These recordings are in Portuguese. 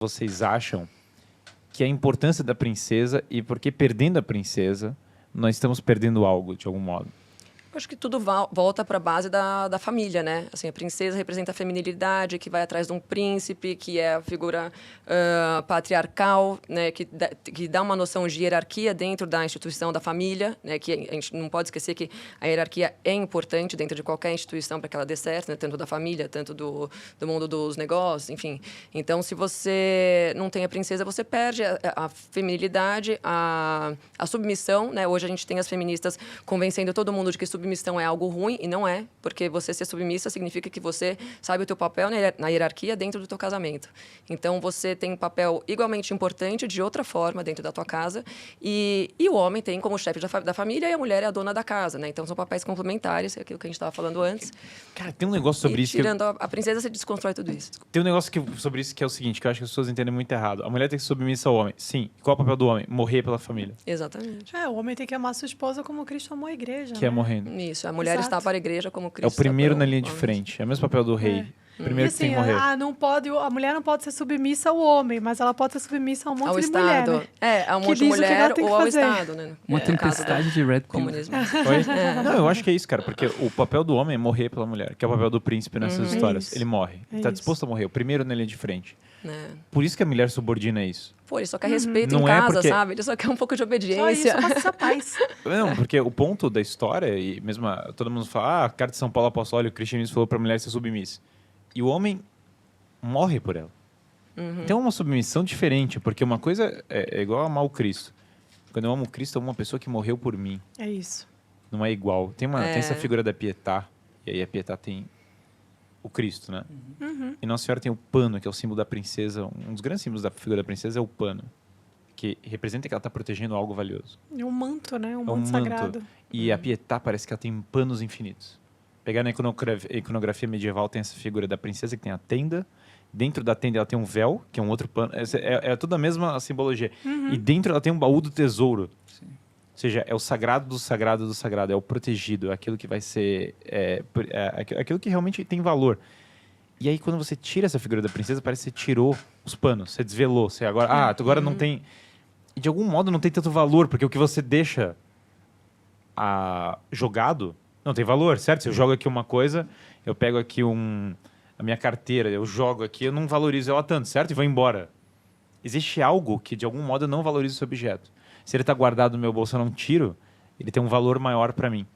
vocês acham que é a importância da princesa e porque perdendo a princesa, nós estamos perdendo algo, de algum modo? Eu acho que tudo volta para a base da família, né? Assim, a princesa representa a feminilidade, que vai atrás de um príncipe, que é a figura patriarcal, né? Que dá uma noção de hierarquia dentro da instituição da família, né? Que a gente não pode esquecer que a hierarquia é importante dentro de qualquer instituição para que ela dê certo, né? Tanto da família, tanto do mundo dos negócios, enfim. Então, se você não tem a princesa, você perde a feminilidade, a submissão, né? Hoje a gente tem as feministas convencendo todo mundo de que submissão é algo ruim, e não é, porque você ser submissa significa que você sabe o teu papel na hierarquia dentro do teu casamento. Então, você tem um papel igualmente importante de outra forma dentro da tua casa, e o homem tem como chefe da família e a mulher é a dona da casa, né? Então, são papéis complementares, é aquilo que a gente estava falando antes. Cara, tem um negócio sobre isso... Tirando a princesa, você desconstrói tudo isso. Tem um negócio sobre isso que é o seguinte, que eu acho que as pessoas entendem muito errado. A mulher tem que ser submissa ao homem. Sim. Qual é o papel do homem? Morrer pela família. Exatamente. O homem tem que amar sua esposa como Cristo amou a igreja. Que é morrendo. Isso, a mulher Exato. está para a igreja como Cristo. É o primeiro na linha de frente. É o mesmo papel do rei. Primeiro E assim, que tem que morrer. a mulher não pode ser submissa ao homem, mas ela pode ser submissa a um monte ao de Estado. mulher, né? A um Que monte de diz o que mulher ela tem que ou ao fazer. Estado, né? Uma tempestade de Red Pill. Comunismo. Oi? Não, eu acho que é isso, cara. Porque o papel do homem é morrer pela mulher, que é o papel do príncipe nessas histórias. Isso. Ele morre. Ele tá disposto a morrer. O primeiro na linha de frente. Por isso que a mulher subordina isso. Pô, ele só quer respeito Não em é casa, porque- sabe? Ele só quer um pouco de Só obediência. isso, passa essa paz. Não, porque o ponto da história, e mesmo todo mundo fala, a carta de São Paulo Apostólico, o cristianismo falou pra mulher ser submissa. E o homem morre por ela. Então é uma submissão diferente, porque uma coisa é igual a amar o Cristo. Quando eu amo o Cristo, eu amo uma pessoa que morreu por mim. É isso. Não é igual. Tem essa figura da Pietà, e aí a Pietà tem o Cristo, né? E Nossa Senhora tem o pano, que é o símbolo da princesa. Um dos grandes símbolos da figura da princesa é o pano, que representa que ela está protegendo algo valioso. É um manto, né? Um É um manto manto. sagrado. E a Pietà parece que ela tem panos infinitos. Pegar na iconografia medieval, tem essa figura da princesa que tem a tenda. Dentro da tenda ela tem um véu, que é um outro pano. É toda a mesma simbologia. E dentro ela tem um baú do tesouro. Sim. Ou seja, é o sagrado do sagrado do sagrado. É o protegido, é aquilo que vai ser... aquilo que realmente tem valor. E aí, quando você tira essa figura da princesa, parece que você tirou os panos. Você desvelou. Você agora não tem... E de algum modo não tem tanto valor, porque o que você deixa jogado não tem valor, certo? Se eu jogo aqui uma coisa, eu pego aqui a minha carteira, eu jogo aqui, eu não valorizo ela tanto, certo? E vou embora. Existe algo que, de algum modo, eu não valorizo esse objeto. Se ele está guardado no meu bolso, eu não tiro, ele tem um valor maior para mim.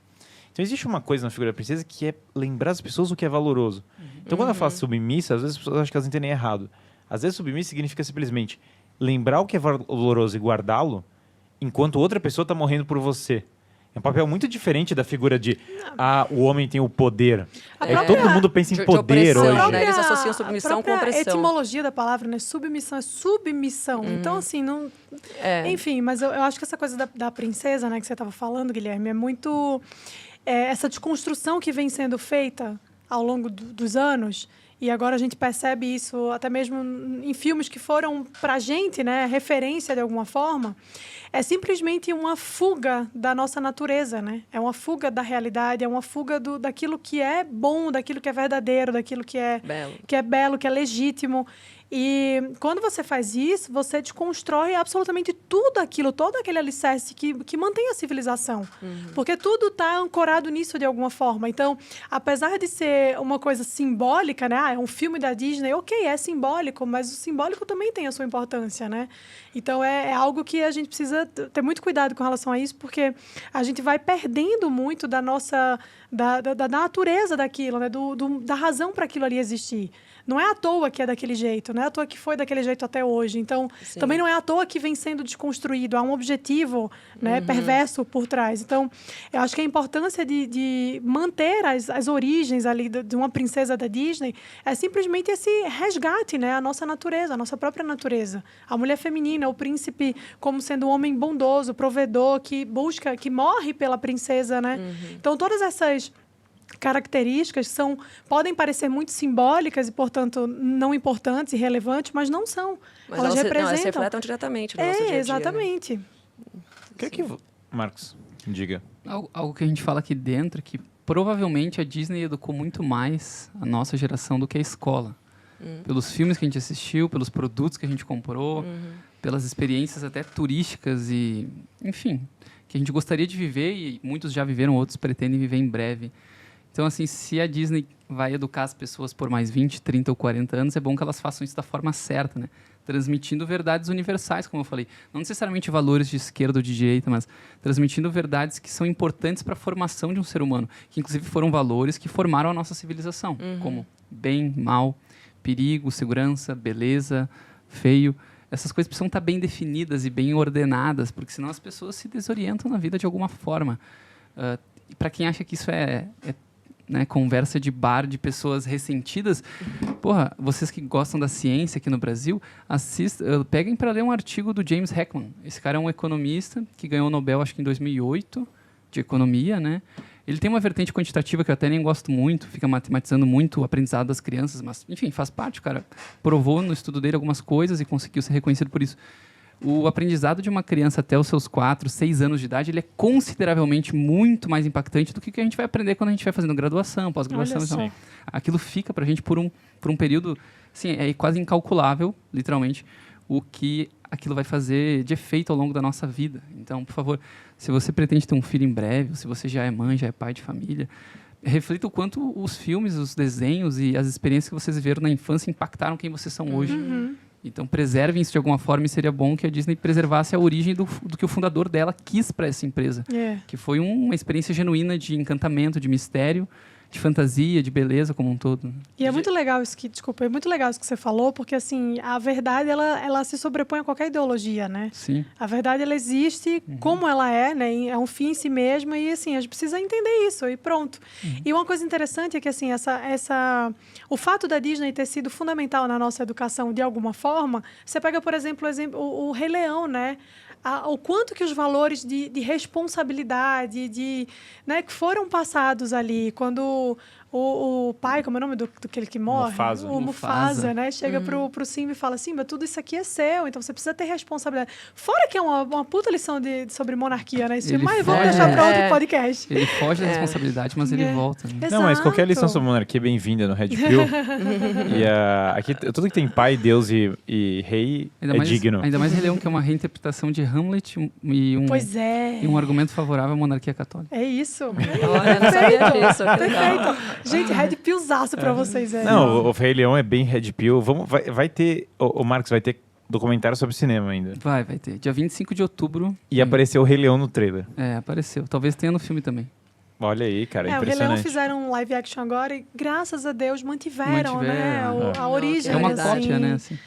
Então, existe uma coisa na figura da princesa que é lembrar as pessoas o que é valoroso. Então, quando eu falo submissa, às vezes as pessoas acham que elas entendem errado. Às vezes, submissa significa simplesmente lembrar o que é valoroso e guardá-lo, enquanto outra pessoa está morrendo por você. É um papel muito diferente da figura de o homem tem o poder. Todo mundo pensa em de poder opressão, hoje. né? Eles associam submissão com a própria opressão. etimologia da palavra, né? Submissão é submissão. Então, assim, não... Enfim, mas eu acho que essa coisa da princesa, né, que você estava falando, Guilherme, é muito... essa desconstrução que vem sendo feita ao longo dos anos, e agora a gente percebe isso até mesmo em filmes que foram, pra gente, né, referência de alguma forma, é simplesmente uma fuga da nossa natureza, né? É uma fuga da realidade, é uma fuga daquilo que é bom, daquilo que é verdadeiro, daquilo que é belo, que é legítimo. E quando você faz isso, você desconstrói absolutamente tudo aquilo, todo aquele alicerce que mantém a civilização. Porque tudo está ancorado nisso de alguma forma. Então, apesar de ser uma coisa simbólica, né? É um filme da Disney, ok, é simbólico, mas o simbólico também tem a sua importância, né? Então, é algo que a gente precisa ter muito cuidado com relação a isso, porque a gente vai perdendo muito da nossa... da natureza daquilo, né? Da razão para aquilo ali existir. Não é à toa que é daquele jeito, não é à toa que foi daquele jeito até hoje. Então, também não é à toa que vem sendo desconstruído. Há um objetivo, né, perverso por trás. Então, eu acho que a importância de manter as origens ali de uma princesa da Disney é simplesmente esse resgate, né, à nossa natureza, à nossa própria natureza. A mulher feminina, o príncipe como sendo um homem bondoso, provedor, que busca, que morre pela princesa, né? Então, todas essas características podem parecer muito simbólicas e, portanto, não importantes e relevantes, mas não são. Mas elas representam... elas refletem diretamente no nosso dia a dia. Exatamente. Né? O que é que... Marcos, diga. Algo que a gente fala aqui dentro, que provavelmente a Disney educou muito mais a nossa geração do que a escola. Pelos filmes que a gente assistiu, pelos produtos que a gente comprou, pelas experiências até turísticas e, enfim, que a gente gostaria de viver e muitos já viveram, outros pretendem viver em breve. Então, assim, se a Disney vai educar as pessoas por mais 20, 30 ou 40 anos, é bom que elas façam isso da forma certa, né? Transmitindo verdades universais, como eu falei. Não necessariamente valores de esquerda ou de direita, mas transmitindo verdades que são importantes para a formação de um ser humano, que inclusive foram valores que formaram a nossa civilização, como bem, mal, perigo, segurança, beleza, feio. Essas coisas precisam estar bem definidas e bem ordenadas, porque senão as pessoas se desorientam na vida de alguma forma. Para quem acha que isso né, conversa de bar de pessoas ressentidas, porra, vocês que gostam da ciência aqui no Brasil, peguem para ler um artigo do James Heckman. Esse cara é um economista que ganhou o Nobel, acho que em 2008, de economia, né? Ele tem uma vertente quantitativa que eu até nem gosto muito, fica matematizando muito o aprendizado das crianças, mas, enfim, faz parte. O cara provou no estudo dele algumas coisas e conseguiu ser reconhecido por isso. O aprendizado de uma criança até os seus 4, 6 anos de idade, ele é consideravelmente muito mais impactante do que a gente vai aprender quando a gente vai fazendo graduação, pós-graduação. Então, aquilo fica para a gente por um período, assim, é quase incalculável, literalmente, o que aquilo vai fazer de efeito ao longo da nossa vida. Então, por favor, se você pretende ter um filho em breve, ou se você já é mãe, já é pai de família, reflita o quanto os filmes, os desenhos e as experiências que vocês viveram na infância impactaram quem vocês são hoje. Então, preservem isso de alguma forma e seria bom que a Disney preservasse a origem do que o fundador dela quis para essa empresa. Que foi uma experiência genuína de encantamento, de mistério, de fantasia, de beleza como um todo. E é muito legal isso que, desculpa, é muito legal isso que você falou, porque assim, a verdade, ela se sobrepõe a qualquer ideologia, né? Sim. A verdade, ela existe como ela é, né? É um fim em si mesma e assim, a gente precisa entender isso e pronto. E uma coisa interessante é que assim, o fato da Disney ter sido fundamental na nossa educação de alguma forma, você pega, por exemplo, o Rei Leão, né? O quanto que os valores de responsabilidade, né, que foram passados ali, quando o pai, como é o nome do aquele que morre? Mufasa. O Mufasa, né? Chega pro Simba e fala, Simba, tudo isso aqui é seu, então você precisa ter responsabilidade. Fora que é uma puta lição sobre monarquia, né? Mas vamos deixar para outro podcast. Ele foge da responsabilidade, mas ele volta. Né? Não, mas qualquer lição sobre monarquia é bem-vinda no Red Pill. E aqui, tudo que tem pai, Deus e rei digno. Ainda mais Rei Leão, que é uma reinterpretação de Hamlet e um argumento favorável à monarquia católica. É isso. Olha, não sabia disso. Perfeito. Gente, Red Pillzaço pra vocês. Não, o Rei Leão é bem Red Pill. Vai ter... O Marcos vai ter documentário sobre cinema ainda. Vai ter. Dia 25 de outubro. E apareceu o Rei Leão no trailer. Apareceu. Talvez tenha no filme também. Olha aí, cara, o Rei impressionante. Leão fizeram um live action agora e, graças a Deus, mantiveram. Né? A origem. É uma assim. cópia, né? Assim.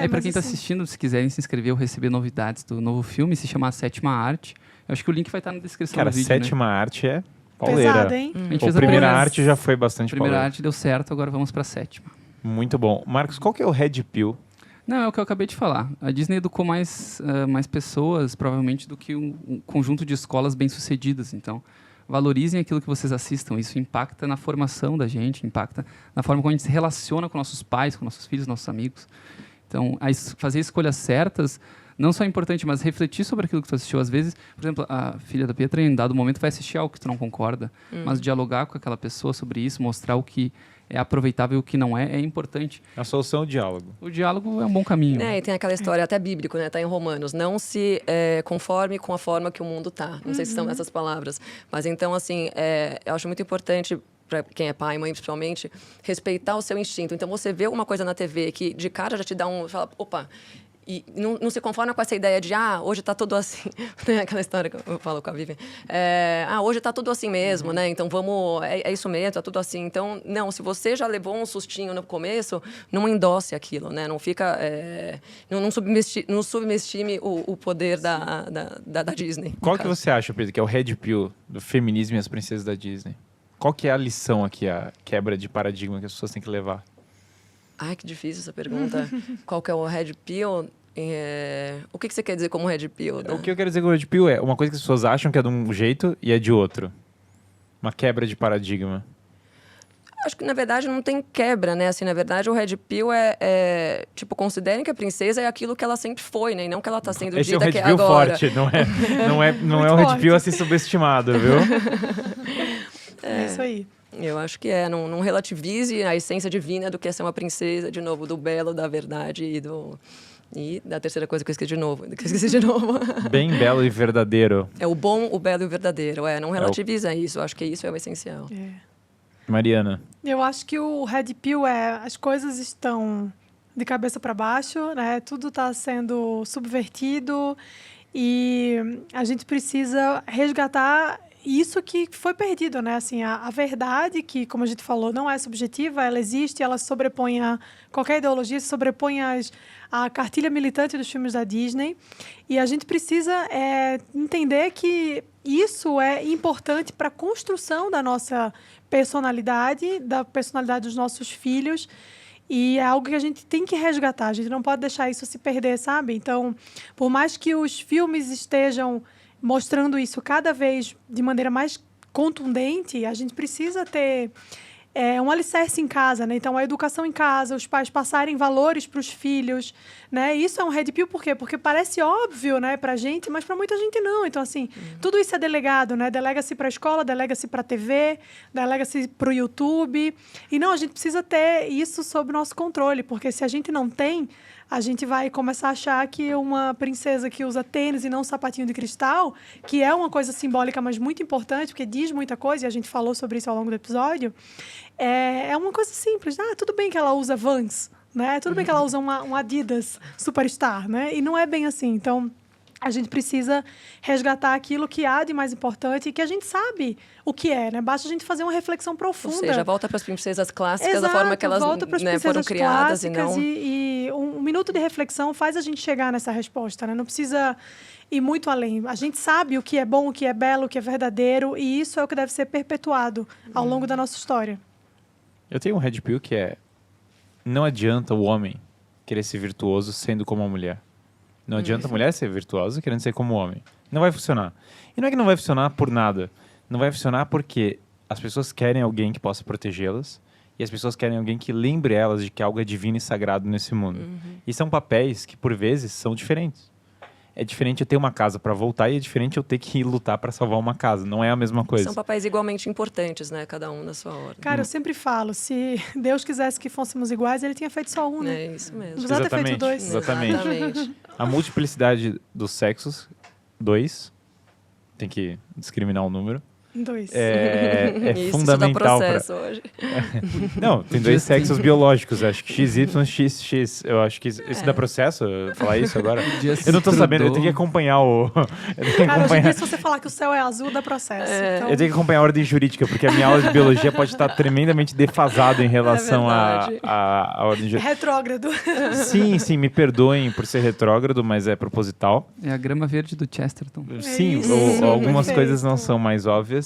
Aí, pra quem tá assim... assistindo, se quiserem se inscrever ou receber novidades do novo filme, se chama A Sétima Arte. Eu acho que o link vai estar na descrição do vídeo. Cara, Sétima Arte é pauleira. Pesado, hein? A primeira arte já foi bastante pauleira. A primeira arte deu certo, agora vamos pra sétima. Muito bom. Marcos, qual que é o Red Pill? Não, é o que eu acabei de falar. A Disney educou mais pessoas, provavelmente, do que um conjunto de escolas bem-sucedidas. Então, valorizem aquilo que vocês assistam. Isso impacta na formação da gente, impacta na forma como a gente se relaciona com nossos pais, com nossos filhos, nossos amigos. Então, fazer escolhas certas não só é importante, mas refletir sobre aquilo que tu assistiu. Às vezes, por exemplo, a filha da Pietra, em dado momento, vai assistir algo que tu não concorda, mas dialogar com aquela pessoa sobre isso, mostrar o que é aproveitável e o que não é importante. A solução é o diálogo. O diálogo é um bom caminho. E tem aquela história até bíblico, né? Tá em Romanos. Não se conforme com a forma que o mundo tá. Não sei se são essas palavras. Mas então, assim, eu acho muito importante para quem é pai, mãe, principalmente, respeitar o seu instinto. Então, você vê alguma coisa na TV que de cara já te dá fala, opa... E não se conforma com essa ideia de, hoje tá tudo assim. Aquela história que eu falo com a Vivian. Hoje tá tudo assim mesmo, né? Então vamos, é isso mesmo, tá tudo assim. Então, não, se você já levou um sustinho no começo, não endosse aquilo, né? Não fica, não subestime o poder da Disney. Qual que você acha, Pedro, que é o Red Pill do feminismo e as princesas da Disney? Qual que é a lição aqui, a quebra de paradigma que as pessoas têm que levar? Ai, que difícil essa pergunta. Qual que é o Red Pill? O que você quer dizer como Red Pill? Né? O que eu quero dizer com o Red Pill é uma coisa que as pessoas acham que é de um jeito e é de outro. Uma quebra de paradigma. Acho que, na verdade, não tem quebra, né? Assim, na verdade, o Red Pill tipo, considerem que a princesa é aquilo que ela sempre foi, né? E não que ela está sendo Esse dita que é agora. Esse é o Red Pill forte, não é o Red forte. Pill a ser subestimado, viu? É isso aí. Eu acho que não relativize a essência divina do que é ser uma princesa, de novo, do belo, da verdade e da terceira coisa que eu esqueci de novo. Bem belo e verdadeiro. É o bom, o belo e o verdadeiro. Não relativiza isso. Eu acho que isso é o essencial. Mariana. Eu acho que o Red Pill as coisas estão de cabeça para baixo, né? Tudo está sendo subvertido e a gente precisa resgatar isso que foi perdido, né? Assim, a verdade, que, como a gente falou, não é subjetiva, ela existe, ela se sobrepõe a qualquer ideologia, se sobrepõe à cartilha militante dos filmes da Disney. E a gente precisa entender que isso é importante para a construção da nossa personalidade, da personalidade dos nossos filhos. E é algo que a gente tem que resgatar, a gente não pode deixar isso se perder, sabe? Então, por mais que os filmes estejam mostrando isso cada vez de maneira mais contundente, a gente precisa ter um alicerce em casa, né? Então, a educação em casa, os pais passarem valores para os filhos, né? Isso é um Red Pill, por quê? Porque parece óbvio, né, pra gente, mas para muita gente não. Então, assim, tudo isso é delegado, né? Delega-se para a escola, delega-se para a TV, delega-se para o YouTube. E não, a gente precisa ter isso sob nosso controle, porque se a gente não tem, a gente vai começar a achar que uma princesa que usa tênis e não sapatinho de cristal, que é uma coisa simbólica, mas muito importante, porque diz muita coisa, e a gente falou sobre isso ao longo do episódio, é uma coisa simples. Tudo bem que ela usa Vans, né? Tudo bem que ela usa um Adidas Superstar, né? E não é bem assim. Então, a gente precisa resgatar aquilo que há de mais importante e que a gente sabe o que é, né? Basta a gente fazer uma reflexão profunda. Ou seja, volta para as princesas clássicas, Exato, da forma que elas foram criadas. E um minuto de reflexão faz a gente chegar nessa resposta, né? Não precisa ir muito além. A gente sabe o que é bom, o que é belo, o que é verdadeiro, e isso é o que deve ser perpetuado ao longo da nossa história. Eu tenho um Red Pill que não adianta o homem querer ser virtuoso sendo como uma mulher. Não adianta a mulher ser virtuosa querendo ser como homem. Não vai funcionar. E não é que não vai funcionar por nada. Não vai funcionar porque as pessoas querem alguém que possa protegê-las e as pessoas querem alguém que lembre elas de que algo é divino e sagrado nesse mundo. E são papéis que, por vezes, são diferentes. É diferente eu ter uma casa para voltar e é diferente eu ter que ir lutar para salvar uma casa. Não é a mesma coisa. São papéis igualmente importantes, né? Cada um na sua ordem. Cara, eu sempre falo, se Deus quisesse que fôssemos iguais, ele tinha feito só um, né? É isso mesmo. Não precisava ter feito dois. Exatamente. A multiplicidade dos sexos, 2. Tem que discriminar o número. 2. É isso fundamental. Isso dá processo hoje. Não, tem 2 sexos biológicos. Acho que XY, XX. Eu acho que isso dá processo, falar isso agora. Eu não tô sabendo, eu tenho que acompanhar o... Cara, hoje em dia, se você falar que o céu é azul, dá processo. Então... Eu tenho que acompanhar a ordem jurídica, porque a minha aula de biologia pode estar tremendamente defasada em relação à ordem jurídica. Retrógrado. Sim, me perdoem por ser retrógrado, mas é proposital. É a grama verde do Chesterton. Sim, isso, algumas perfeito. coisas não são mais óbvias.